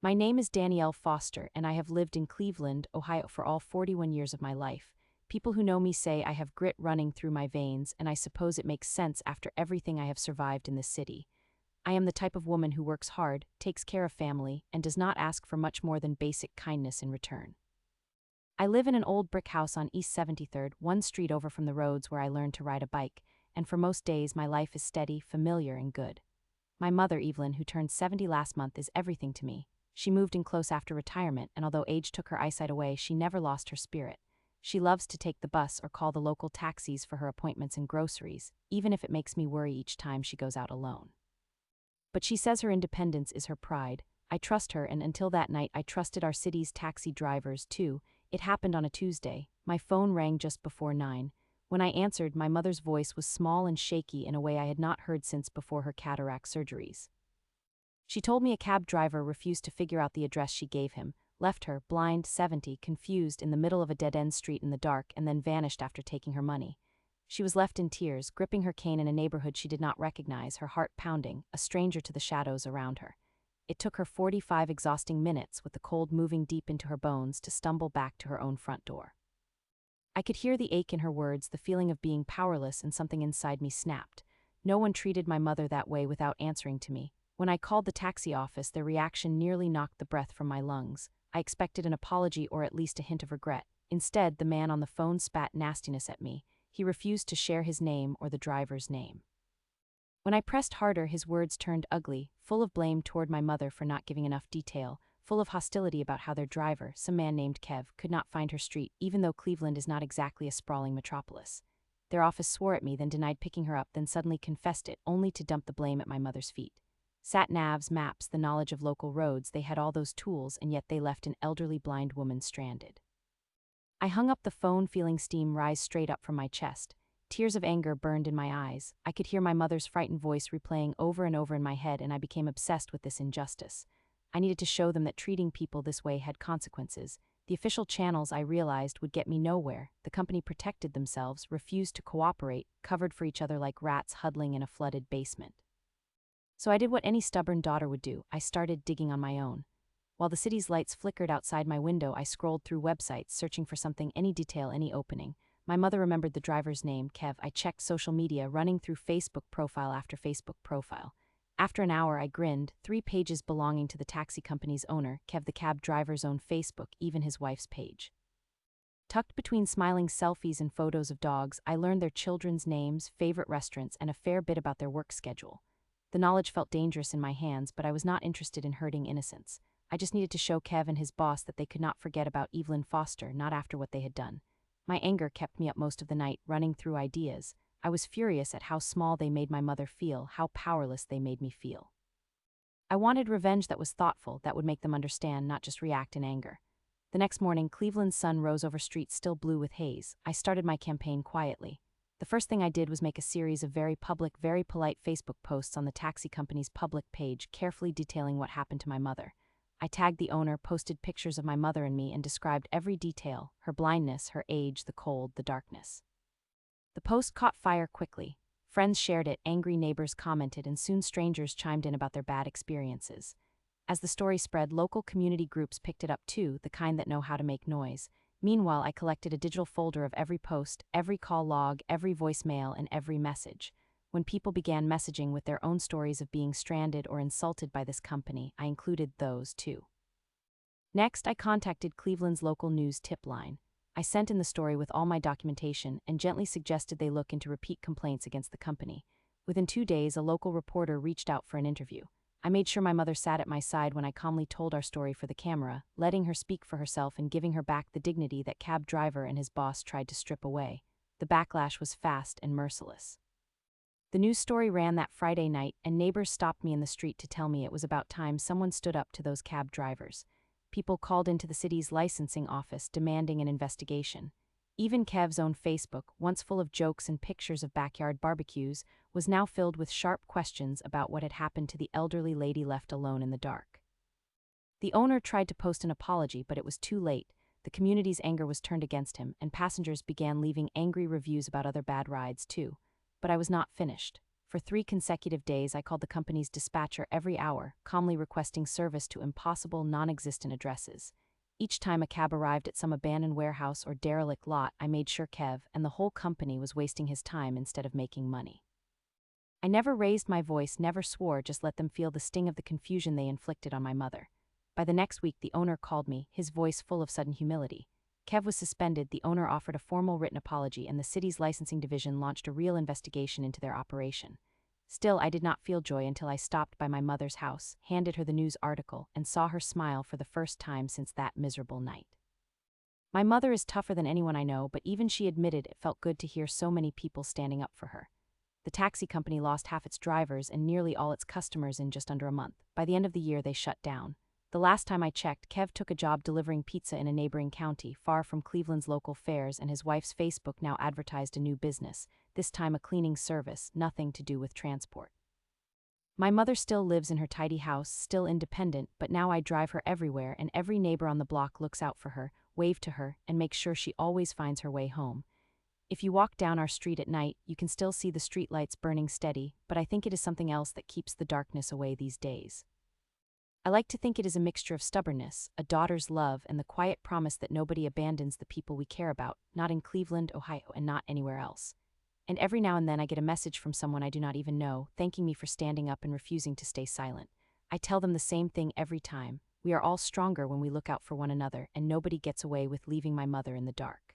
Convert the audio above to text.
My name is Danielle Foster, and I have lived in Cleveland, Ohio for all 41 years of my life. People who know me say I have grit running through my veins, and I suppose it makes sense after everything I have survived in this city. I am the type of woman who works hard, takes care of family, and does not ask for much more than basic kindness in return. I live in an old brick house on East 73rd, one street over from the roads where I learned to ride a bike, and for most days my life is steady, familiar, and good. My mother, Evelyn, who turned 70 last month, is everything to me. She moved in close after retirement, and although age took her eyesight away, she never lost her spirit. She loves to take the bus or call the local taxis for her appointments and groceries, even if it makes me worry each time she goes out alone. But she says her independence is her pride. I trust her, and until that night I trusted our city's taxi drivers too. It happened on a Tuesday. My phone rang just before 9. When I answered, my mother's voice was small and shaky in a way I had not heard since before her cataract surgeries. She told me a cab driver refused to figure out the address she gave him, left her, blind, 70, confused, in the middle of a dead-end street in the dark, and then vanished after taking her money. She was left in tears, gripping her cane in a neighborhood she did not recognize, her heart pounding, a stranger to the shadows around her. It took her 45 exhausting minutes, with the cold moving deep into her bones, to stumble back to her own front door. I could hear the ache in her words, the feeling of being powerless, and something inside me snapped. No one treated my mother that way without answering to me. When I called the taxi office, their reaction nearly knocked the breath from my lungs. I expected an apology or at least a hint of regret. Instead, the man on the phone spat nastiness at me. He refused to share his name or the driver's name. When I pressed harder, his words turned ugly, full of blame toward my mother for not giving enough detail, full of hostility about how their driver, some man named Kev, could not find her street, even though Cleveland is not exactly a sprawling metropolis. Their office swore at me, then denied picking her up, then suddenly confessed it, only to dump the blame at my mother's feet. Sat-navs, maps, the knowledge of local roads, they had all those tools, and yet they left an elderly blind woman stranded. I hung up the phone, feeling steam rise straight up from my chest. Tears of anger burned in my eyes. I could hear my mother's frightened voice replaying over and over in my head, and I became obsessed with this injustice. I needed to show them that treating people this way had consequences. The official channels, I realized, would get me nowhere. The company protected themselves, refused to cooperate, covered for each other like rats huddling in a flooded basement. So I did what any stubborn daughter would do. I started digging on my own. While the city's lights flickered outside my window, I scrolled through websites, searching for something, any detail, any opening. My mother remembered the driver's name, Kev. I checked social media, running through Facebook profile after Facebook profile. After an hour, I grinned. 3 pages belonging to the taxi company's owner, Kev, the cab driver's own Facebook, even his wife's page. Tucked between smiling selfies and photos of dogs, I learned their children's names, favorite restaurants, and a fair bit about their work schedule. The knowledge felt dangerous in my hands, but I was not interested in hurting innocents. I just needed to show Kev and his boss that they could not forget about Evelyn Foster, not after what they had done. My anger kept me up most of the night, running through ideas. I was furious at how small they made my mother feel, how powerless they made me feel. I wanted revenge that was thoughtful, that would make them understand, not just react in anger. The next morning, Cleveland's sun rose over streets still blue with haze. I started my campaign quietly. The first thing I did was make a series of very public, very polite Facebook posts on the taxi company's public page, carefully detailing what happened to my mother. I tagged the owner, posted pictures of my mother and me, and described every detail: her blindness, her age, the cold, the darkness. The post caught fire quickly. Friends shared it, angry neighbors commented, and soon strangers chimed in about their bad experiences. As the story spread, local community groups picked it up too, the kind that know how to make noise. Meanwhile, I collected a digital folder of every post, every call log, every voicemail, and every message. When people began messaging with their own stories of being stranded or insulted by this company, I included those too. Next, I contacted Cleveland's local news tip line. I sent in the story with all my documentation and gently suggested they look into repeat complaints against the company. Within 2 days, a local reporter reached out for an interview. I made sure my mother sat at my side when I calmly told our story for the camera, letting her speak for herself and giving her back the dignity that cab driver and his boss tried to strip away. The backlash was fast and merciless. The news story ran that Friday night, and neighbors stopped me in the street to tell me it was about time someone stood up to those cab drivers. People called into the city's licensing office demanding an investigation. Even Kev's own Facebook, once full of jokes and pictures of backyard barbecues, was now filled with sharp questions about what had happened to the elderly lady left alone in the dark. The owner tried to post an apology, but it was too late. The community's anger was turned against him, and passengers began leaving angry reviews about other bad rides too. But I was not finished. For 3 consecutive days, I called the company's dispatcher every hour, calmly requesting service to impossible, non-existent addresses. Each time a cab arrived at some abandoned warehouse or derelict lot, I made sure Kev and the whole company was wasting his time instead of making money. I never raised my voice, never swore, just let them feel the sting of the confusion they inflicted on my mother. By the next week, the owner called me, his voice full of sudden humility. Kev was suspended, the owner offered a formal written apology, and the city's licensing division launched a real investigation into their operation. Still, I did not feel joy until I stopped by my mother's house, handed her the news article, and saw her smile for the first time since that miserable night. My mother is tougher than anyone I know, but even she admitted it felt good to hear so many people standing up for her. The taxi company lost half its drivers and nearly all its customers in just under a month. By the end of the year, they shut down. The last time I checked, Kev took a job delivering pizza in a neighboring county, far from Cleveland's local fairs, and his wife's Facebook now advertised a new business, this time a cleaning service, nothing to do with transport. My mother still lives in her tidy house, still independent, but now I drive her everywhere, and every neighbor on the block looks out for her, wave to her, and make sure she always finds her way home. If you walk down our street at night, you can still see the streetlights burning steady, but I think it is something else that keeps the darkness away these days. I like to think it is a mixture of stubbornness, a daughter's love, and the quiet promise that nobody abandons the people we care about, not in Cleveland, Ohio, and not anywhere else. And every now and then I get a message from someone I do not even know, thanking me for standing up and refusing to stay silent. I tell them the same thing every time. We are all stronger when we look out for one another, and nobody gets away with leaving my mother in the dark.